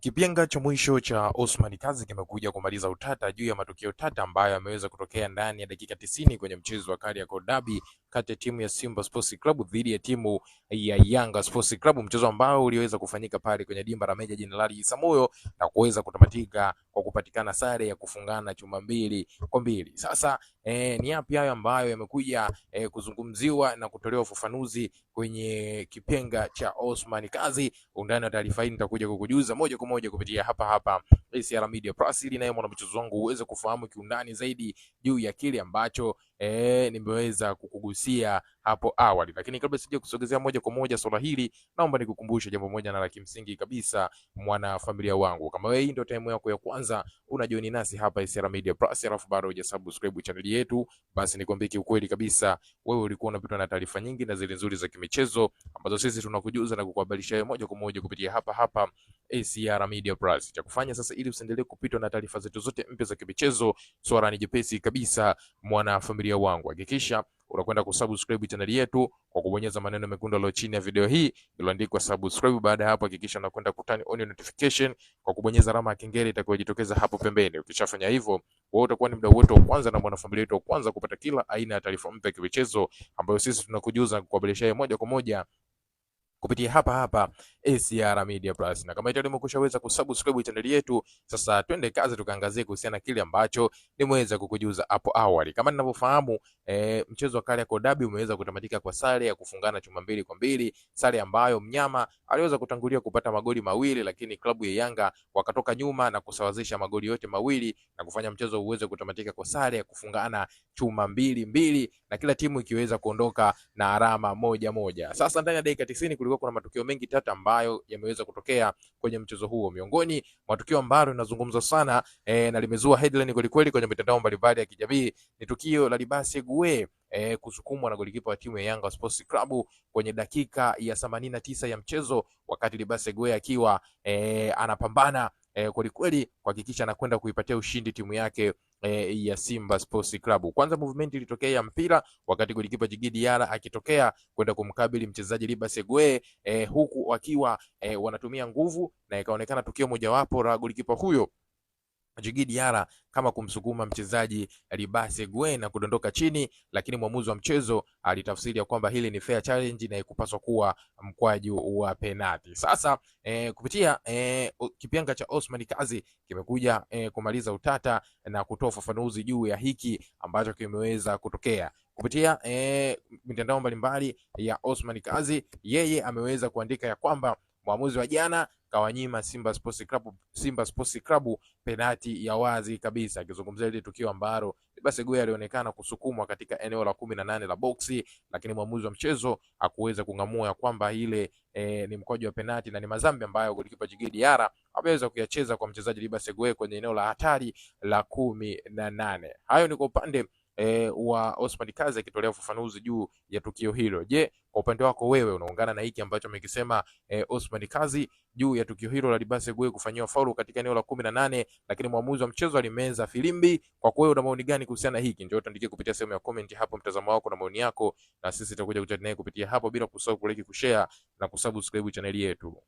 Kipenga cha mwisho cha Osman Kazi kimekuja kumaliza utata juu ya matukio tata ambayo yameweza kutokea ndani ya dakika 90 kwenye mchezo wa Kariakoo Derby kati ya timu ya Simba Sports Club dhidi ya timu ya Yanga Sports Club, mchezo ambao uliweza kufanyika pale kwenye dimba la Meja Jenerali Isamuhyo na kuweza kutamatika kwa kupatikana sare ya kufungana chuma 2-2. Sasa ni yapi hayo ambayo yamekuja kuzungumziwa na kutolewa ufafanuzi kwenye kipenga cha Osman Kazi? Undani wa taarifa hii nitakuja kukujuza moja kwa moja kupitia hapa ACR Media Plus, ili naye mwanamchezo wangu uweze kufahamu kiundani zaidi juu ya kile ambacho nimeweza kukugusia hapo awali. Lakini kabla sija kusogezea moja kwa moja swala hili, naomba nikukumbushe jambo moja na la kimsingi kabisa, mwana familia wangu. Kama wewe ndio time yako ya kwanza unajioni nasi hapa ACR Media Plus, alafu bado hujasubscribe channel yetu, basi nikwambie kiukweli kabisa, wewe ulikuwa unapitwa na taarifa nyingi na zile nzuri za kimichezo ambazo sisi tunakujuza na kukuhabarisha moja kwa moja kupitia hapa ACR Media Plus. Cha kufanya sasa ili usiendelee kupitwa na taarifa zetu zote mpya za kimichezo, swala ni jepesi kabisa, mwana familia wangu. Hakikisha unakwenda kusubscribe channel yetu kwa kubonyeza maneno mekundu yaliyo chini ya video hii iliyoandikwa subscribe. Baada ya hapo, hakikisha unakwenda kutani on notification kwa kubonyeza alama ya kengele itakayojitokeza hapo pembeni. Ukishafanya hivyo, wewe utakuwa ni mdau wetu wa kwanza na mwanafamilia wetu wa kwanza kupata kila aina ya taarifa mpya ya kimichezo ambayo sisi tunakujuza na kukuhabarisha moja kwa moja kupitia hapa ACR Media Plus. Na kama tayari umekushaweza kusubscribe channel yetu, sasa twende kazi tukaangazie kuhusiana kile ambacho nimeweza kukujuza hapo awali. Kama ninavyofahamu, mchezo wa Kariakoo Derby umeweza kutamatika kwa sare ya kufungana chuma 2-2, sare ambayo mnyama aliweza kutangulia kupata magoli mawili, lakini klabu ya Yanga wakatoka nyuma na kusawazisha magoli yote mawili na kufanya mchezo uweze kutamatika kwa sare ya kufungana chuma 2-2 na kila timu ikiweza kuondoka na alama moja. Sasa ndani ya dakika 90 kulikuwa kuna matukio mengi tata ambayo yameweza kutokea kwenye mchezo huo. Miongoni mwa tukio ambalo linazungumzwa sana na limezua headline kweli kwenye mitandao mbalimbali ya kijamii ni tukio la Libase Gue kusukumwa na golikipa wa timu ya Yanga Sports Club kwenye dakika ya 89 ya mchezo, wakati Libase Gue akiwa anapambana kweli kuhakikisha anakwenda kuipatia ushindi timu yake ya Simba Sports Club. Kwanza movement ilitokea ya mpira wakati golikipa Djigui Diarra akitokea kwenda kumkabili mchezaji Libase Gue huku wakiwa wanatumia nguvu, na ikaonekana tukio mojawapo la golikipa huyo Djigui Diarra kama kumsukuma mchezaji Libase Gue na kudondoka chini, lakini mwamuzi wa mchezo alitafsiri kwamba hili ni fair challenge na ikupaswa kuwa mkwaju wa penalti. Sasa kupitia kipenga cha Osman Kazi kimekuja kumaliza utata na kutoa ufafanuzi juu ya hiki ambacho kimeweza kutokea kupitia mitandao mbalimbali ya Osman Kazi. Yeye ameweza kuandika ya kwamba mwamuzi wa jana kawanyima Simba Sports Club penalti ya wazi kabisa, akizungumzia ile tukio ambalo Libase Gue alionekana kusukumwa katika eneo la 18 la boksi, lakini mwamuzi wa mchezo hakuweza kung'amua ya kwamba ile ni mkwaju wa penalti na ni madhambi ambayo golikipa Djigui Diarra ameweza kuyacheza kwa mchezaji Libase Gue kwenye eneo la hatari la 18. Hayo ni kwa upande wa Osman Kazi akitolea ufafanuzi juu ya tukio hilo. Je, kwa upande wako wewe unaungana na hiki ambacho amekisema Osman Kazi juu ya tukio hilo la Libase Gue kufanyiwa faulu katika eneo la 18, lakini mwamuzi wa mchezo alimeza filimbi? Kwa kweli una maoni gani kuhusiana hiki? Njoo tuandikie kupitia sehemu ya comment hapo mtazamo wako na maoni yako, na sisi tutakuja kuchat naye kupitia hapo, bila kusahau kulike, kushare na kusubscribe channel yetu.